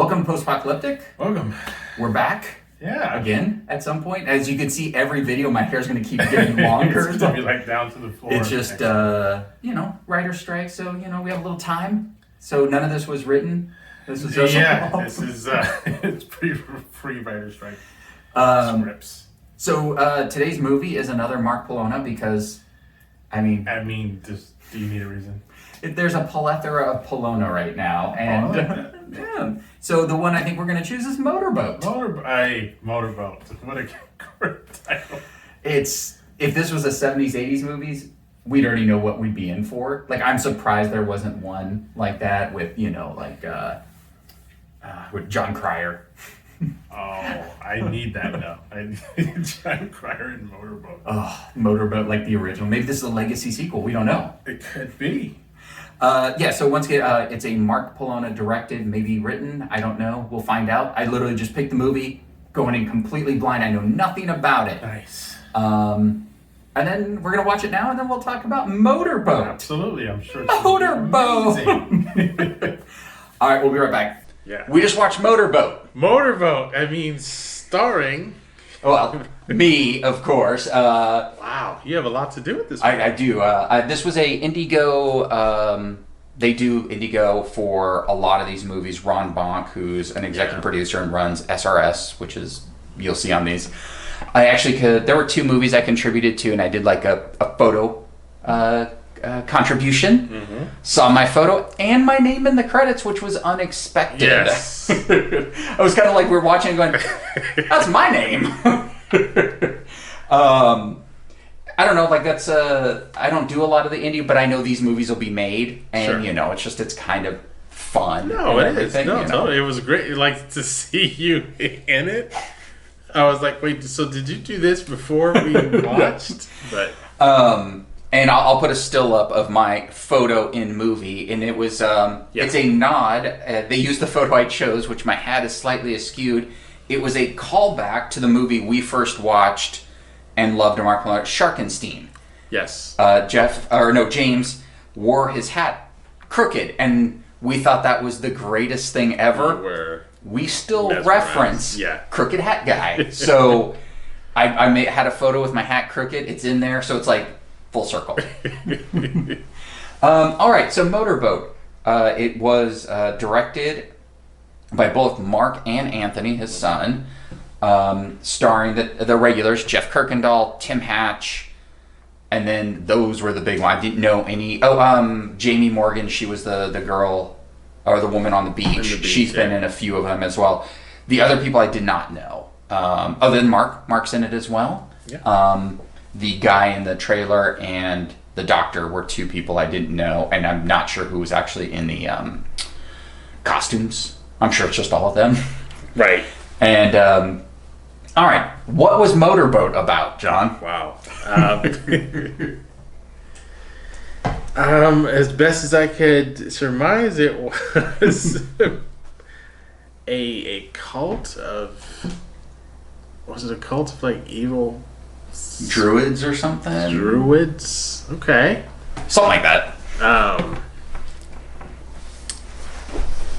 Welcome to Post Apocalyptic. Welcome. We're back. Yeah. Again, at some point. As you can see, every video, my hair's going to keep getting longer. It's probably like down to the floor. It's just, writer strike, so, we have a little time. So none of this was written. This was just it's pretty free writer strike. Scripts. So today's movie is another Mark Polonia because, do you need a reason? There's a plethora of Polonia right now, and yeah. So the one I think we're going to choose is Motorboat. Motorboat. What a great title. If this was a 70s, 80s movies, we'd already know what we'd be in for. Like, I'm surprised there wasn't one like that with, with John Cryer. Oh, I need that now. I need John Cryer in Motorboat. Oh, Motorboat, like the original. Maybe this is a legacy sequel. We don't know. It could be. So once again, it's a Mark Polonia directed, maybe written. I don't know. We'll find out. I literally just picked the movie, going in completely blind. I know nothing about it. Nice. And then we're going to watch it now, and then we'll talk about Motorboat. Absolutely. I'm sure it's Motorboat. All right, we'll be right back. Yeah. We just watched Motorboat. Starring... Well, me, of course. Wow, you have a lot to do with this movie. I do. This was a Indigo. They do Indigo for a lot of these movies. Ron Bonk, who's an executive producer and runs SRS, which is, you'll see on these. I actually there were two movies I contributed to, and I did like a photo contribution. Mm-hmm. Saw my photo and my name in the credits, which was unexpected. Yes. I was kind of like, we're watching and going, that's my name. I don't know, like that's I don't do a lot of the indie, but I know these movies will be made, and sure. it's kind of fun. No, it is. No, totally. It was great. Like to see you in it. I was like, wait, so did you do this before we watched? But and I'll put a still up of my photo in movie, and it was it's a nod. They used the photo I chose, which my hat is slightly askewed. It was a callback to the movie we first watched and loved, Mark Polonia, Sharkenstein. Yes. James wore his hat crooked, and we thought that was the greatest thing ever. We still reference crooked hat guy. So I had a photo with my hat crooked. It's in there, so it's like full circle. All right, so Motorboat. It was directed by both Mark and Anthony, his son, starring the regulars, Jeff Kirkendall, Tim Hatch, and then those were the big ones. I didn't know any. Jamie Morgan, she was the girl, or the woman on the beach. She's been in a few of them as well. The other people I did not know. Other than Mark. Mark's in it as well. Yeah. The guy in the trailer and the doctor were two people I didn't know, and I'm not sure who was actually in the costumes. I'm sure it's just all of them. Right. And, all right, what was Motorboat about, John? Wow. As best as I could surmise, it was a cult of... Was it a cult of, like, evil... Druids or something? Druids? Okay. Something like that.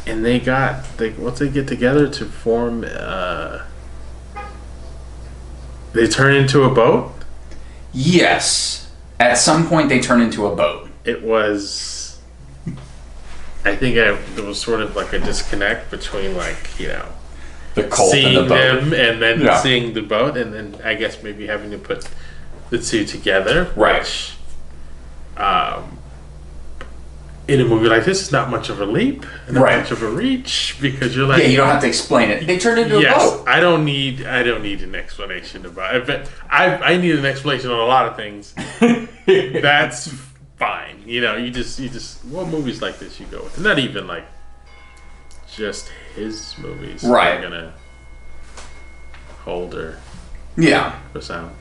And they once they get together to form, they turn into a boat? Yes. At some point they turn into a boat. It was, there was sort of like a disconnect between the cult seeing and the boat. them and then seeing the boat, and then I guess maybe having to put the two together. Right. Which, in a movie like this, it's not much of a leap, not much of a reach, because you're like, you don't have to explain it. They turned into a boat. I don't need an explanation about it. But I need an explanation on a lot of things. That's fine. You just what movies like this you go with, not even like just his movies. Right. Are gonna hold or sound.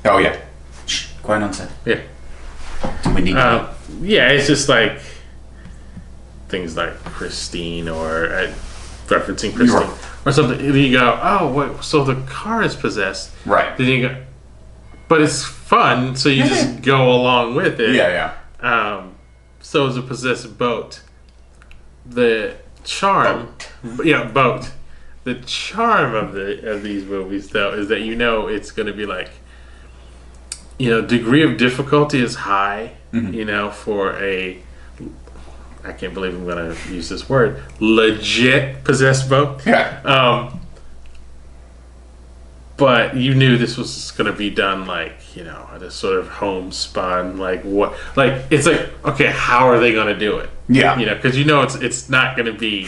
Oh yeah. Shh. Quiet on set. Yeah. We need. It's just like things like Christine or referencing Christine or something. And you go, oh wait, so the car is possessed. Right. Then you go, but it's fun, so you just go along with it. Yeah. So it's a possessed boat. The charm Boat. The charm of these movies, though, is that it's going to be like, degree of difficulty is high. For a, I can't believe I'm going to use this word, legit possessed boat. Yeah. But you knew this was going to be done this sort of homespun, it's like, okay, how are they going to do it? Yeah. Because it's not going to be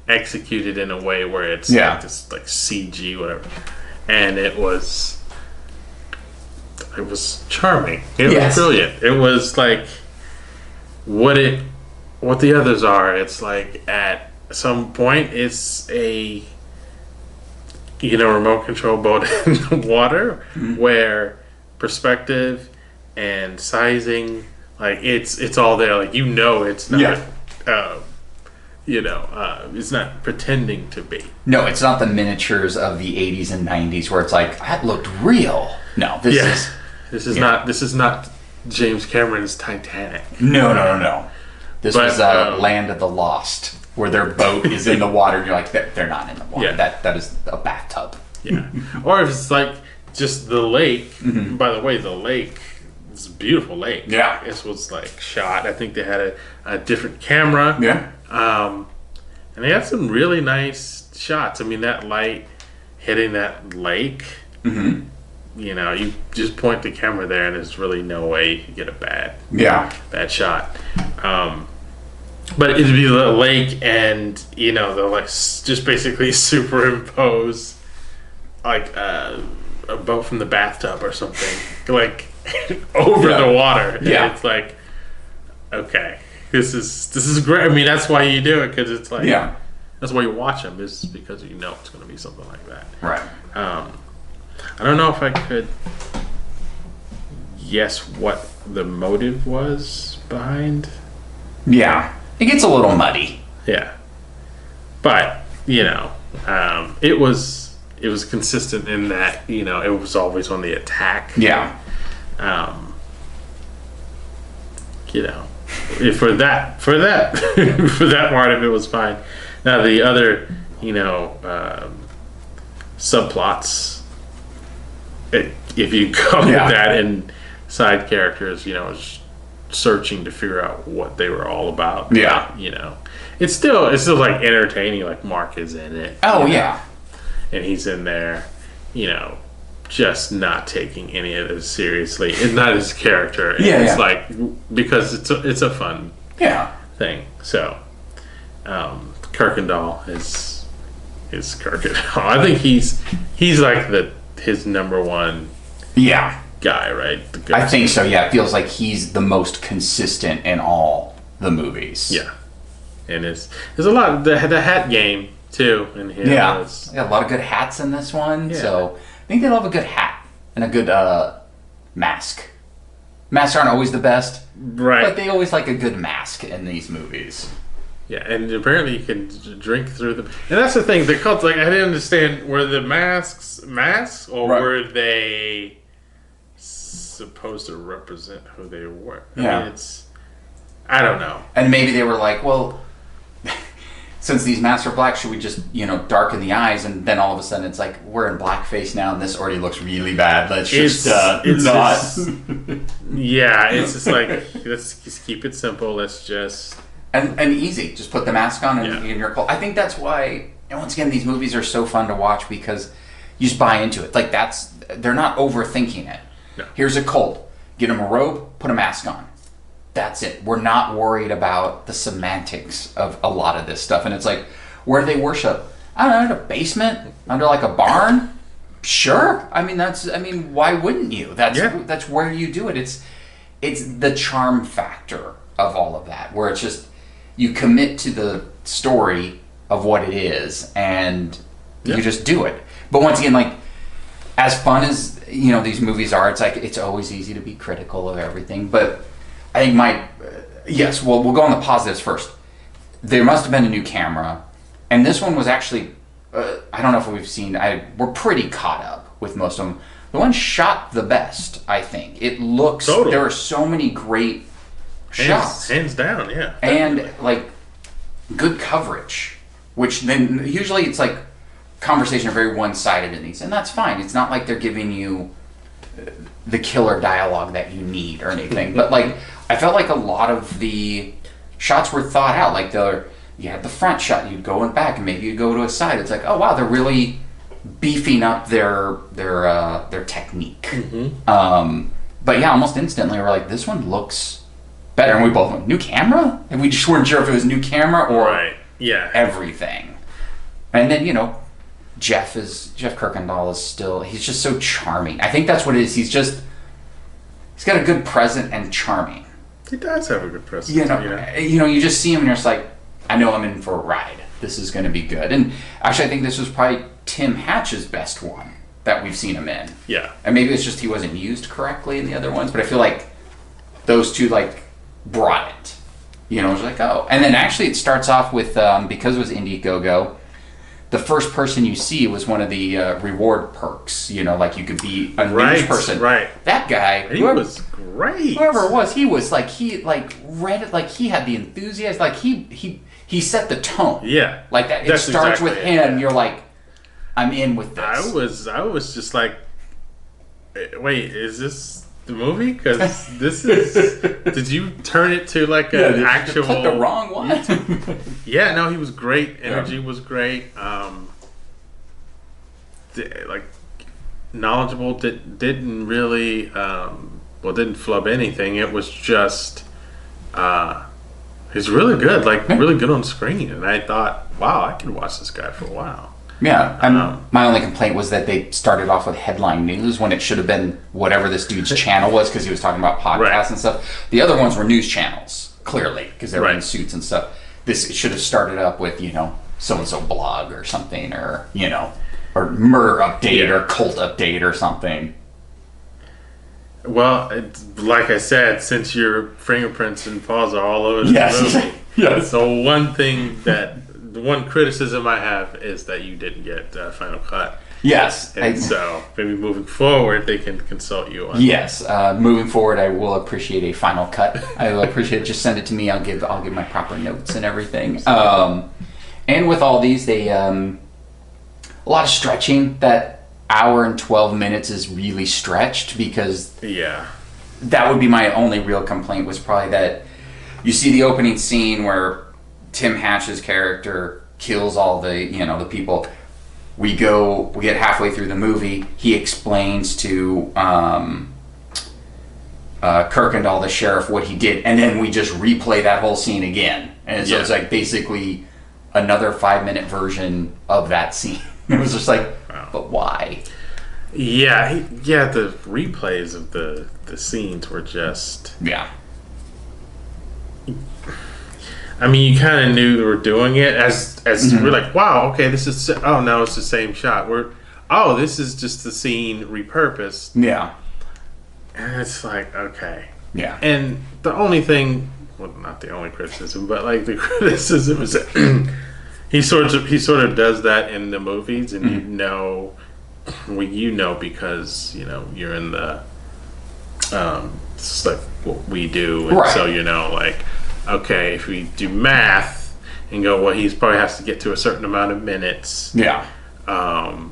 executed in a way where it's like this CG whatever, and it was charming. It was brilliant. It was like what the others are. It's like at some point it's a remote control boat in the water where perspective and sizing, it's all there. It's not it's not pretending to be. No, it's not the miniatures of the 80s and 90s where it's like, that looked real. No, this is not James Cameron's Titanic. No. This was Land of the Lost, where their boat is in the water and you're like, they're not in the water. Yeah. That is a bathtub. Yeah. Or if it's like just the lake. By the way, the lake, it's a beautiful lake. Yeah. This was shot. I think they had a different camera. Yeah. And they had some really nice shots. I mean, that light hitting that lake. You just point the camera there, and there's really no way you can get a bad shot. But it'd be the lake, and they'll just basically superimpose a boat from the bathtub or something, over the water. Yeah, and it's like, okay, this is great. I mean, that's why you do it, because it's like, that's why you watch them, is because it's going to be something like that. Right. I don't know if I could guess what the motive was behind. Yeah. It gets a little muddy. Yeah. But, it was consistent in that, it was always on the attack. Yeah. For that for that part of it was fine. Now the other, subplots, if you call it that, and side characters, searching to figure out what they were all about. Yeah. It's still entertaining. Like Mark is in it. Oh yeah. And he's in there, just not taking any of this seriously. It's not his character. Because it's a fun thing. So Kirkendall is Kirkendall. I think he's like his number one guy, right? I think so. Yeah, it feels like he's the most consistent in all the movies. Yeah, and there's a lot. The hat game too in here. Yeah, a lot of good hats in this one. Yeah. So I think they love a good hat and a good mask. Masks aren't always the best, right? But they always like a good mask in these movies. Yeah, and apparently you can drink through them. And that's the thing. The cults, I didn't understand. Were the masks, or were they supposed to represent who they were? I mean, I don't know. And maybe they were like, well, since these masks are black, should we just, darken the eyes? And then all of a sudden it's like, we're in blackface now, and this already looks really bad. Let's just not. Yeah, it's just like, let's just keep it simple. Let's just... And easy. Just put the mask on and you're cool. I think that's why, once again, these movies are so fun to watch, because you just buy into it. They're not overthinking it. No. Here's a cold. Get him a robe, put a mask on. That's it. We're not worried about the semantics of a lot of this stuff. And it's like, where do they worship? I don't know, in a basement? Under a barn? Sure. I mean, why wouldn't you? That's where you do it. It's the charm factor of all of that, where it's just, you commit to the story of what it is, and you just do it. But once again, as fun as these movies are, it's always easy to be critical of everything. But I think we'll go on the positives first. There must have been a new camera, and this one was actually, I don't know if we've seen. We're pretty caught up with most of them. The one shot the best, I think. It looks. Totally. There are so many great shots, hands down, yeah, and good coverage. which then usually it's like conversation are very one-sided in these, and that's fine. It's not like they're giving you the killer dialogue that you need or anything. But like, I felt like a lot of the shots were thought out. Like you had the front shot, you'd go in back, and maybe you'd go to a side. It's like, oh wow, they're really beefing up their technique. Mm-hmm. But yeah, almost instantly we're like, this one looks better, and we both went, new camera, and we just weren't sure if it was new camera or everything. And then Jeff Kirkendall is still, he's just so charming. I think that's what it is. He's got a good present and charming. He does have a good presence. You just see him and you're just like, I know I'm in for a ride. This is going to be good. And actually, I think this was probably Tim Hatch's best one that we've seen him in. Yeah. And maybe it's just he wasn't used correctly in the other ones, but I feel like those two brought it. It was like, oh. And then actually it starts off with, because it was Indiegogo, the first person you see was one of the reward perks. You could be a news person. Right. That guy, he was great. Whoever it was, he was he read it, he had the enthusiasm, he set the tone. Yeah. Like that. It starts with him. Yeah. You're like, I'm in with this. I was just like, wait, is this the movie? Because this is. Did you turn it to an actual? Click the wrong one. Yeah, no, he was great. Energy was great. Knowledgeable. Didn't really. Didn't flub anything. It was just. He's really good. Really good on screen, and I thought, wow, I could watch this guy for a while. Yeah, my only complaint was that they started off with headline news when it should have been whatever this dude's channel was, because he was talking about podcasts and stuff. The other ones were news channels, clearly, because they were in suits and stuff. This should have started up with, so-and-so blog or something, or, or murder update or cult update or something. Well, like I said, since your fingerprints and paws are all over the movie, yes. So the one criticism I have is that you didn't get Final Cut. Yes. And so maybe moving forward, they can consult you on. Yes. Moving forward, I will appreciate a Final Cut. I will appreciate it. Just send it to me. I'll give my proper notes and everything. And with all these, they a lot of stretching. That hour and 12 minutes is really stretched, because that would be my only real complaint, was probably that you see the opening scene where Tim Hatch's character kills all the the people. We get halfway through the movie, he explains to Kirkendall, the sheriff, what he did, and then we just replay that whole scene again, and so it's basically another 5-minute version of that scene. It was just but why? Yeah, the replays of the scenes were just I mean, you kind of knew they were doing it as we're like, wow, okay, this is, oh no, it's the same shot. This is just the scene repurposed. Yeah. And it's like, okay. Yeah. And the only thing, well, not the only criticism, but the criticism is that he sort of does that in the movies, and because you're in the it's like what we do, and so okay, if we do math and go, well, he's probably has to get to a certain amount of minutes. Yeah.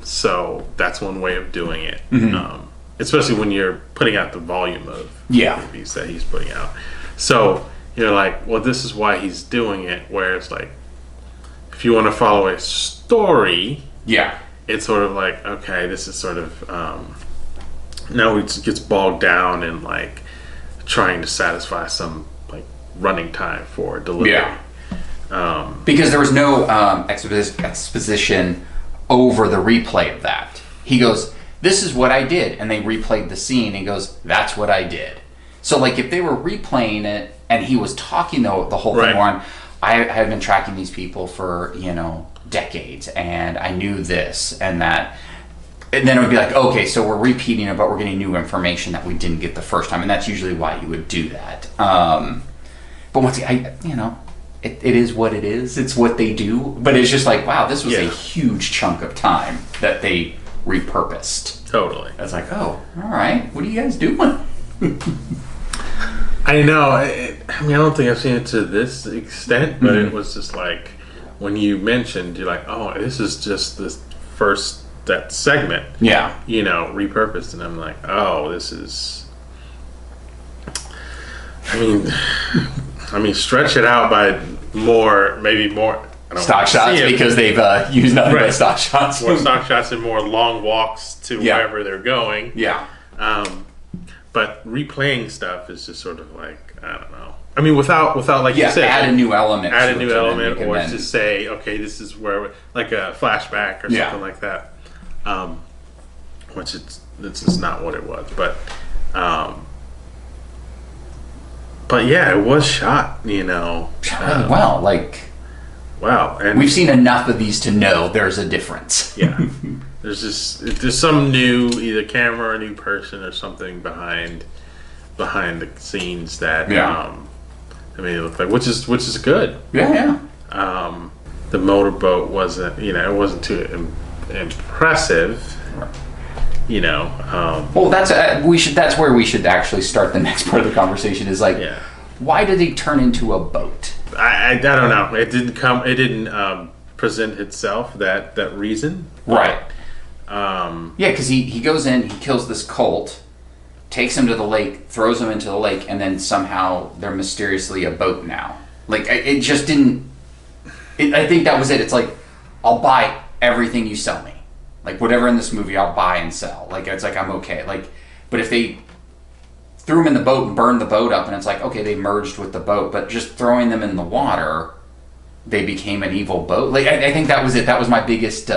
So that's one way of doing it. Especially when you're putting out the volume of movies that he's putting out. So you're like, well, this is why he's doing it. Where it's like, if you want to follow a story, it's sort of like, okay, this is sort of now it gets bogged down in trying to satisfy some running time for delivery. Because there was no exposition over the replay of that. He goes, this is what I did, and they replayed the scene, and he goes, that's what I did. So if they were replaying it and he was talking the whole thing on, I have been tracking these people for decades, and I knew this and that, and then it would be like, okay, so we're repeating it, but we're getting new information that we didn't get the first time, and that's usually why you would do that. But once again, it is what it is. It's what they do. But it's just wow, this was a huge chunk of time that they repurposed. Totally. I was like, oh, all right, what are you guys doing? I know. I don't think I've seen it to this extent, but it was just when you mentioned, you're like, oh, this is just that segment. Yeah. Repurposed, and I'm like, oh, this is. I mean, stretch it out by maybe more. Stock shots because they've used nothing but stock shots. More stock shots and more long walks to wherever they're going. Yeah. But replaying stuff is just sort of like, I don't know. I mean, without like you said, add a new element. Or just say, okay, this is where, like a flashback or something like that. Which this is not what it was, but yeah, it was shot. Well, wow, and we've seen enough of these to know there's a difference. Yeah, there's some new either camera or a new person or something behind the scenes that it look like, which is good. Yeah. The motorboat wasn't it wasn't too impressive. Well, that's where we should actually start the next part of the conversation. Is why did he turn into a boat? I don't know. It didn't present itself that reason. Right. Because he goes in, he kills this colt, takes him to the lake, throws him into the lake, and then somehow they're mysteriously a boat now. It just didn't. I think that was it. It's like, I'll buy everything you sell me. Whatever in this movie, I'll buy and sell. It's like, I'm okay. But if they threw him in the boat and burned the boat up, and it's like, okay, they merged with the boat, but just throwing them in the water, they became an evil boat. I think that was it. That was my biggest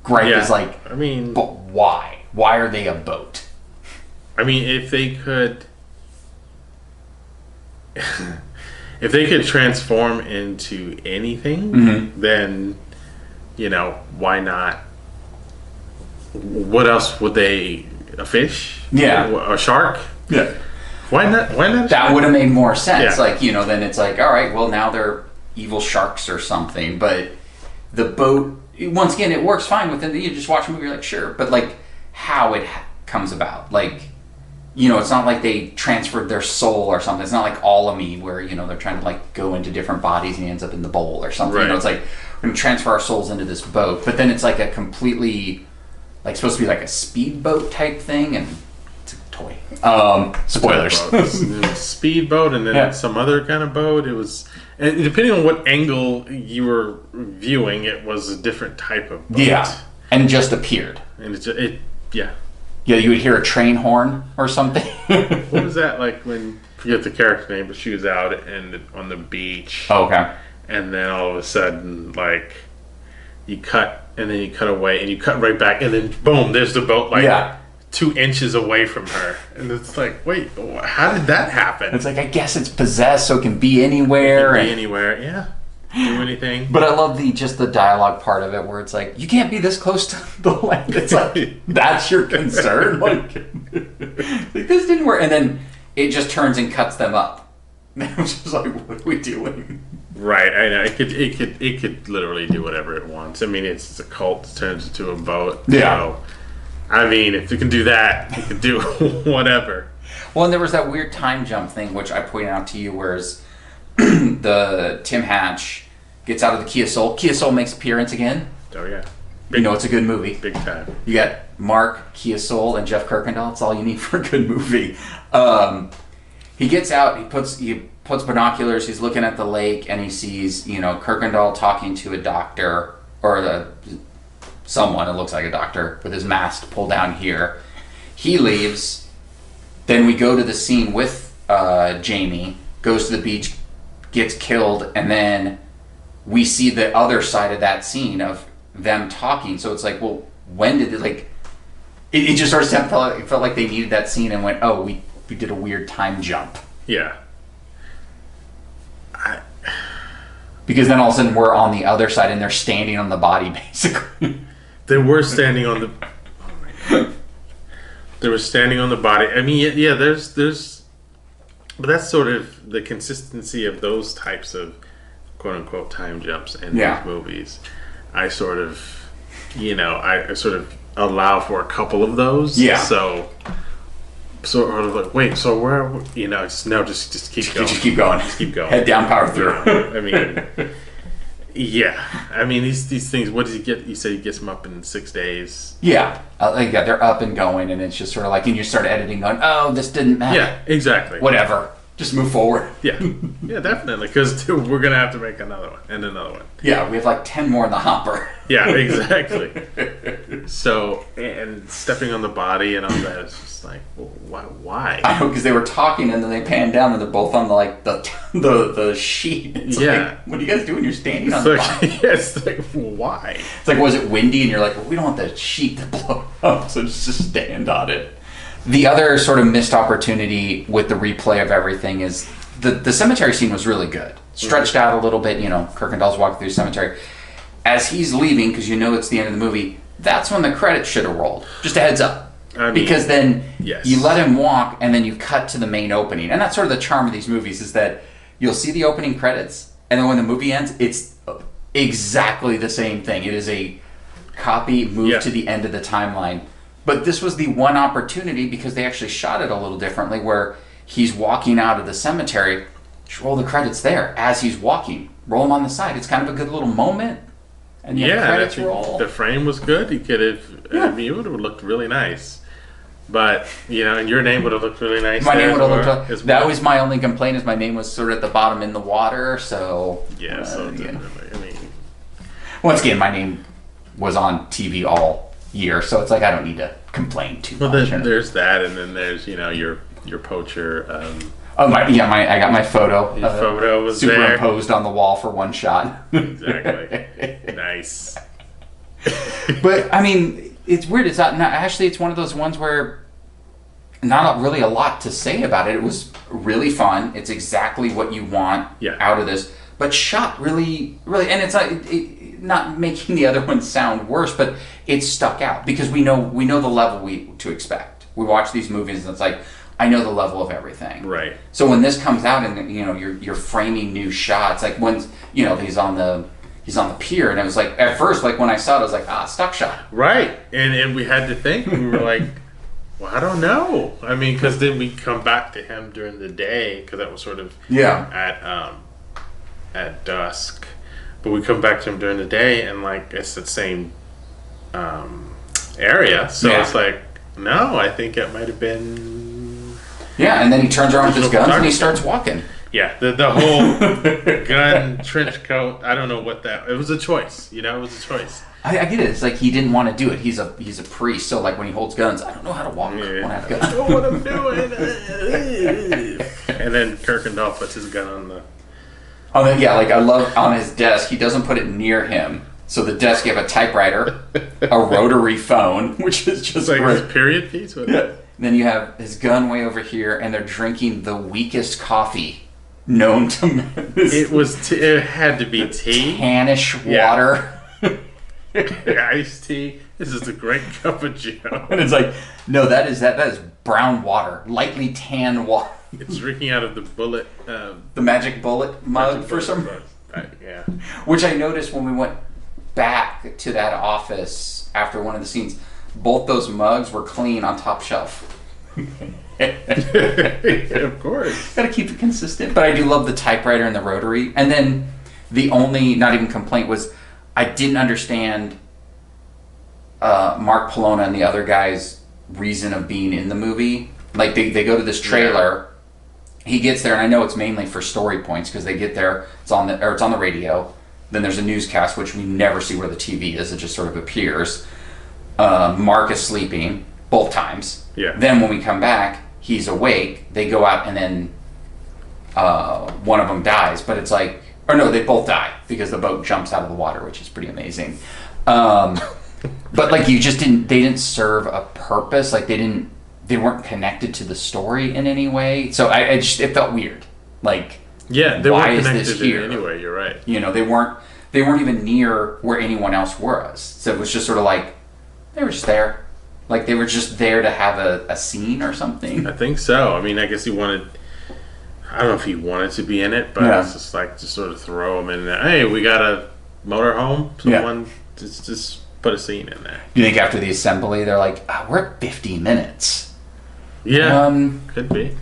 gripe. Is but why? Why are they a boat? I mean, if they could transform into anything, then why not? What else would they? A fish? Yeah. A shark? Yeah. Why not? That would have made more sense. Yeah. Then it's like, all right, well, now they're evil sharks or something. But the boat, once again, it works fine within you just watch a movie, you're like, sure. But how it comes about, it's not like they transferred their soul or something. It's not like Alameen where, they're trying to go into different bodies and he ends up in the bowl or something. Right. It's like, we're going to transfer our souls into this boat. But then it's a completely, supposed to be a speedboat type thing, and it's a toy. Spoilers. Speedboat, and then some other kind of boat. It was, and depending on what angle you were viewing, it was a different type of boat. Yeah, and just appeared. And Yeah, you would hear a train horn or something. What was that when? Forget the character name, but she was out on the beach. Oh, okay. And then all of a sudden, you cut, and then you cut away, and you cut right back, and then boom, there's the boat 2 inches away from her. And it's like, wait, how did that happen? It's I guess it's possessed, so it can be anywhere. Anywhere, yeah. Do anything. But I love the dialogue part of it where it's you can't be this close to the land. It's that's your concern? This didn't work. And then it just turns and cuts them up. And I was just what are we doing? Right, I know. It could literally do whatever it wants. I mean, it's a cult that turns into a boat. Yeah. So, I mean, if it can do that, it can do whatever. Well, and there was that weird time jump thing, which I pointed out to you, whereas the Tim Hatch gets out of the Kia Soul. Kia Soul makes appearance again. Oh, yeah. It's a good movie. Big time. You got Mark, Kia Soul, and Jeff Kirkendall. That's all you need for a good movie. He gets out, he puts binoculars, he's looking at the lake, and he sees, Kirkendall talking to a doctor, or someone, it looks like a doctor, with his mask pulled down here. He leaves. Then we go to the scene with Jamie, goes to the beach, gets killed, and then we see the other side of that scene of them talking. So it's well, when did it, it just sort of felt like they needed that scene and went, oh, we did a weird time jump. Yeah. Because then all of a sudden we're on the other side and they're standing on the body, basically. They were standing on the... Oh my God. They were standing on the body. I mean, yeah, there's... But that's sort of the consistency of those types of quote-unquote time jumps in these movies. I sort of... I sort of allow for a couple of those. Yeah. So sort of wait, so where... just keep going. Just keep going. Just keep going. Head down, power through. I mean... Yeah, I mean these things. What does he get? You said he gets them up in 6 days. Yeah, they're up and going, and it's just sort of like, and you start editing, going, "Oh, this didn't matter." Yeah, exactly. Whatever, just move forward. Yeah, yeah, definitely, because we're gonna have to make another one and another one. Yeah, we have like 10 more in the hopper. Yeah, exactly. So, and stepping on the body and all that, it's just like, well, why? I know, because they were talking and then they panned down and they're both on the sheet. It's like, what do you guys do when you're standing on the body? Yeah, it's like, why? It's like, was it windy? And you're like, well, we don't want the sheet to blow up, so just stand on it. The other sort of missed opportunity with the replay of everything is the cemetery scene was really good. Stretched out a little bit, Kirkendall's walking through the cemetery. As he's leaving, because it's the end of the movie, that's when the credits should have rolled. Just a heads up. Because then you let him walk, and then you cut to the main opening. And that's sort of the charm of these movies, is that you'll see the opening credits, and then when the movie ends, it's exactly the same thing. It is a copy moved to the end of the timeline. But this was the one opportunity, because they actually shot it a little differently, where he's walking out of the cemetery. Just roll the credits there as he's walking. Roll them on the side. It's kind of a good little moment. And the credits roll. The frame was good. He could have. I mean, it would have looked really nice. But and your name would have looked really nice. My name would have looked. That was my only complaint. Is my name was sort of at the bottom in the water. So definitely. I mean, once again, my name was on TV all year, so it's like I don't need to complain too much. Well, there's that, and then there's your poacher. I got my photo. Your photo was superimposed on the wall for one shot. Exactly. Nice. But I mean, it's weird. It's not actually. It's one of those ones where not really a lot to say about it. It was really fun. It's exactly what you want out of this. But shot really, and it's not making the other ones sound worse, but it stuck out because we know the level to expect. We watch these movies and it's like, I know the level of everything. Right. So when this comes out and you're framing new shots, like when he's on the pier, and it was like at first, like when I saw it, I was like, stock shot. Right. And we had to think. We were like, well, I don't know. I mean, because then we come back to him during the day, because that was sort of at dusk. But we come back to him during the day, and like it's the same area. So it's like, no, I think it might have been. Yeah, and then he turns around with his guns and he starts walking. Yeah, the whole gun, trench coat, I don't know what that... It was a choice, it was a choice. I get it. It's like he didn't want to do it. He's a priest, so like when he holds guns, I don't know how to walk when I have guns. I don't know what I'm doing. And then Kirkendall puts his gun on the... I love on his desk, he doesn't put it near him. So the desk, you have a typewriter, a rotary phone, which is just like great. His period piece? Then you have his gun way over here, and they're drinking the weakest coffee known to man. It had to be tea. Tannish water. Iced tea. This is a great cup of Joe. And it's like, no, that is brown water, lightly tan water. It's drinking out of the bullet. The magic bullet mug for some reason. Yeah. Which I noticed when we went back to that office after one of the scenes. Both those mugs were clean on top shelf. Of course. Gotta keep it consistent. But I do love the typewriter and the rotary. And then the only, not even complaint, was I didn't understand Mark Polonia and the other guy's reason of being in the movie. Like they go to this trailer. He gets there, and I know it's mainly for story points because they get there, it's on the radio. Then there's a newscast, which we never see where the TV is. It just sort of appears. Mark is sleeping both times. Yeah. Then when we come back, he's awake. They go out, and then one of them dies. But it's like, or no, they both die because the boat jumps out of the water, which is pretty amazing. But like they didn't serve a purpose. Like they weren't connected to the story in any way. So it felt weird. Like, they why weren't is this connected here? in any way. You're right. They weren't even near where anyone else was. So it was just sort of like. They were just there. Like, they were just there to have a scene or something. I think so. I mean, I guess he wanted... I don't know if he wanted to be in it, but it's just like to sort of throw him in there. Hey, we got a motorhome. Someone just put a scene in there. Do you think after the assembly, they're like, we're at 50 minutes? Yeah, could be.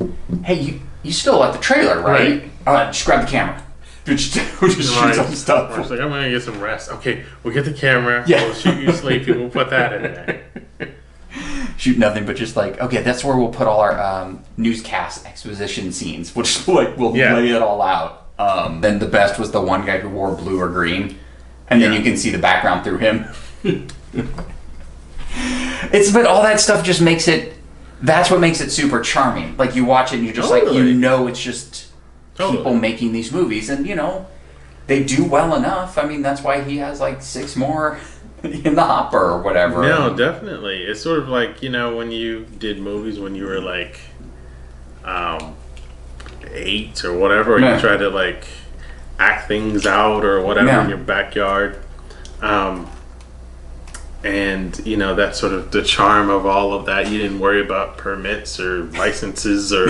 Hey, you still at the trailer, right? Just grab the camera. Which just shoot some stuff. Mark's like, I'm gonna get some rest. Okay, we'll get the camera. Yeah. We'll shoot you sleepy. We'll put that in there. Shoot nothing but just like, okay, that's where we'll put all our newscast exposition scenes. We'll just like lay it all out. Then the best was the one guy who wore blue or green, and then you can see the background through him. But all that stuff just makes it. That's what makes it super charming. Like you watch it and you're just like, it's just people making these movies, and they do well enough. I mean, that's why he has like 6 more in the hopper or whatever. No, definitely. It's sort of like, when you did movies when you were like 8 or whatever, or you tried to like act things out or whatever in your backyard. And that's sort of the charm of all of that. You didn't worry about permits or licenses or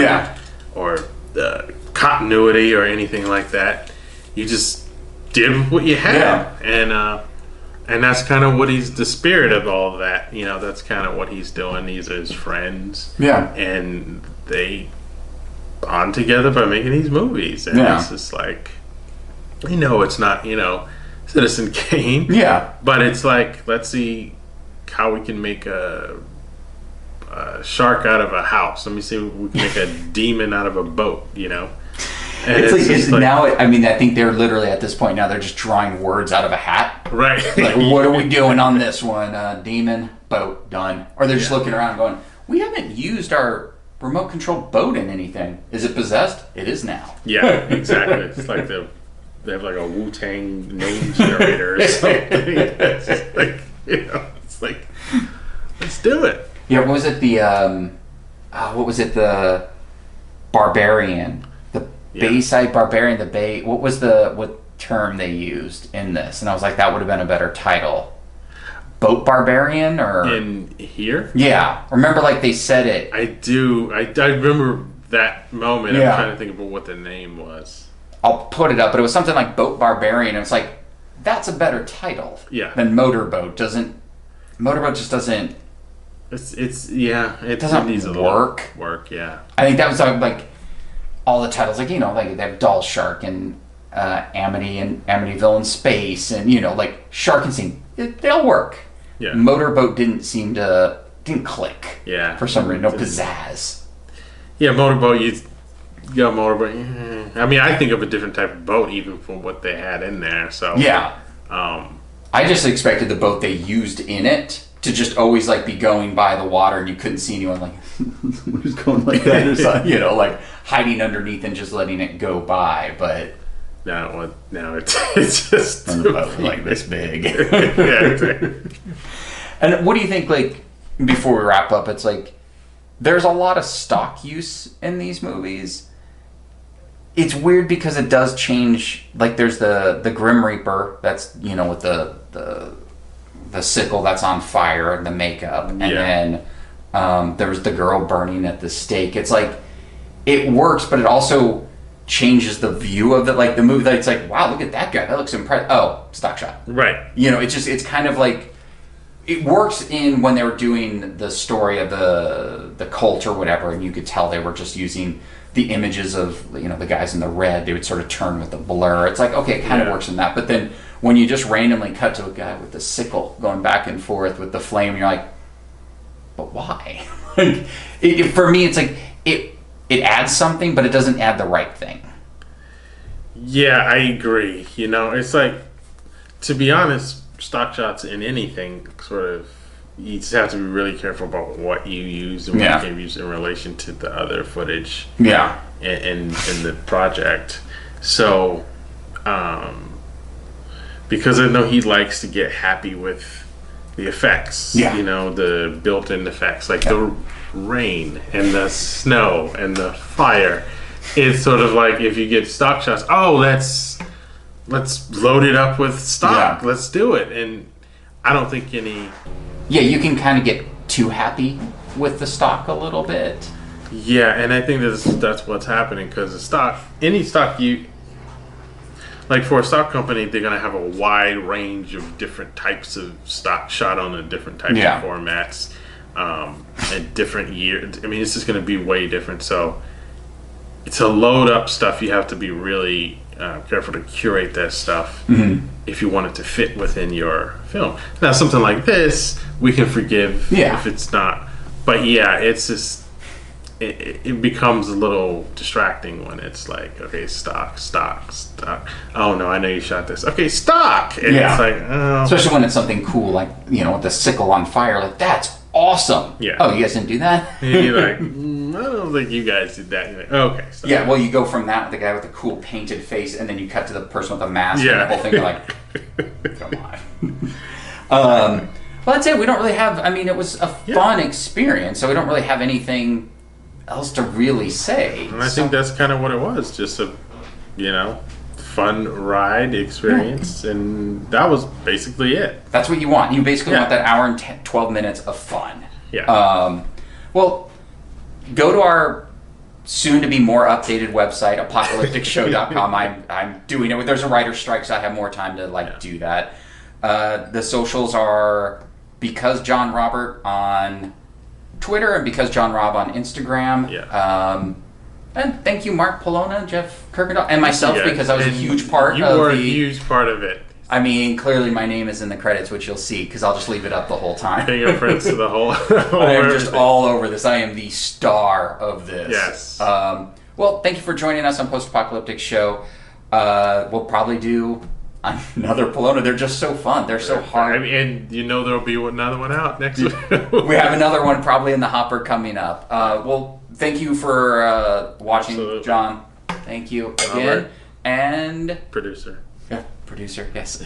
continuity or anything like that. You just did what you had, and that's kind of what the spirit of all of that. That's kind of what he's doing. These are his friends, and they bond together by making these movies, and it's just like, it's not Citizen Kane. Yeah. But it's like, let's see how we can make a shark out of a house. Let me see if we can make a demon out of a boat, And it's like now, I think they're literally at this point now, they're just drawing words out of a hat. Right. Like, what are we doing on this one? Demon, boat, done. Or they're just looking around going, we haven't used our remote control boat in anything. Is it possessed? It is now. Yeah, exactly. It's like they have like a Wu-Tang name generator or something. It's just like, it's like, let's do it. Yeah, what was it? The Barbarian, the Bayside Barbarian, what was what term they used in this? And I was like, that would have been a better title. Boat Barbarian, or in here? Yeah, remember like they said it. I do. I remember that moment. I'm trying to think about what the name was. I'll put it up, but it was something like Boat Barbarian. And it's like, that's a better title than Motorboat. Motorboat just doesn't. It doesn't work. I think that was like all the titles, like they have Doll Shark and Amity and Amityville in Space, and like Shark and Scene. They all work. Yeah. Motorboat didn't click. Yeah. For some reason, no pizzazz. Yeah, Motorboat. You got Motorboat. I mean, I think of a different type of boat even from what they had in there. So yeah. I just expected the boat they used in it to just always like be going by the water, and you couldn't see anyone like who's going like that or something, like hiding underneath and just letting it go by. But no, it's just the boat like this big. Yeah. And what do you think? Like before we wrap up, it's like there's a lot of stock use in these movies. It's weird because it does change. Like there's the Grim Reaper that's with the sickle that's on fire and the makeup, and then there's the girl burning at the stake. It's like it works, but it also changes the view of it. Like the movie, it's like, wow, look at that guy. That looks impressive. Oh, stock shot. Right. It's kind of like it works in when they were doing the story of the cult or whatever, and you could tell they were just using the images of the guys in the red. They would sort of turn with the blur. It's like, okay, it kind of works in that, but then when you just randomly cut to a guy with the sickle going back and forth with the flame, you're like, but why? For me, it's like it adds something, but it doesn't add the right thing. Yeah, I agree. It's like, to be honest, stock shots in anything sort of, you just have to be really careful about what you use and what you can use in relation to the other footage. Yeah. In the project. So, because I know he likes to get happy with the effects. Yeah. The built-in effects, like the rain and the snow and the fire. It's sort of like if you get stock shots, let's load it up with stock. Yeah. Let's do it. And I don't think any... Yeah, you can kind of get too happy with the stock a little bit. Yeah, and I think that's what's happening, because any stock like for a stock company, they're going to have a wide range of different types of stock shot on the different types of formats and different years. I mean, it's just going to be way different. So to load up stuff, you have to be really careful to curate that stuff Mm-hmm. if you want it to fit within your film. Now, something like this, we can forgive if it's not. But yeah, it's just it becomes a little distracting when it's like, okay, stock. Oh no, I know you shot this. Okay, stock. And it's like, oh. Especially when it's something cool, like, you know, with the sickle on fire. Like, that's awesome. Yeah. Oh, you guys didn't do that? And you're like, I don't think you guys did that. You're like, okay. Stop. Yeah, well, you go from that with the guy with the cool painted face, and then you cut to the person with the mask, and the whole thing, you're like, come on. Well, that's it. We don't really have, I mean, it was a fun experience, so we don't really have anything else to really say. And I think that's kind of what it was. Just a, you know, fun ride experience, and that was basically it. That's what you want. You basically want that hour and 12 minutes of fun. Yeah. Well, go to our soon-to-be more updated website, apocalypticshow.com. I'm doing it. There's a writer's strike, so I have more time to do that. The socials are Because John Robert on Twitter and Because John Rob on Instagram. Yeah. And thank you, Mark Polonia, Jeff Kirkendall, and myself, because I was a huge part you of were a huge part of it. I mean, clearly my name is in the credits, which you'll see, because I'll just leave it up the whole time. Fingerprints to the whole I am just all over this. I am the star of this. Yes. Well, thank you for joining us on Post Apocalyptic Show. We'll probably do another Polonia. They're just so fun. They're so hard. I mean, and you know there'll be another one out next week. We have another one probably in the hopper coming up. Well, thank you for watching, Absolutely. John. Thank you again. Albert. And Producer. yeah, producer. Yes.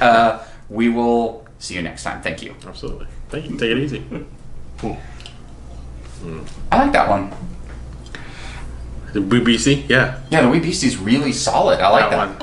We will see you next time. Thank you. Absolutely. Thank you. Take it easy. I like that one. The BBC? Yeah. Yeah, the Wee Beastie's really solid. I like that. One.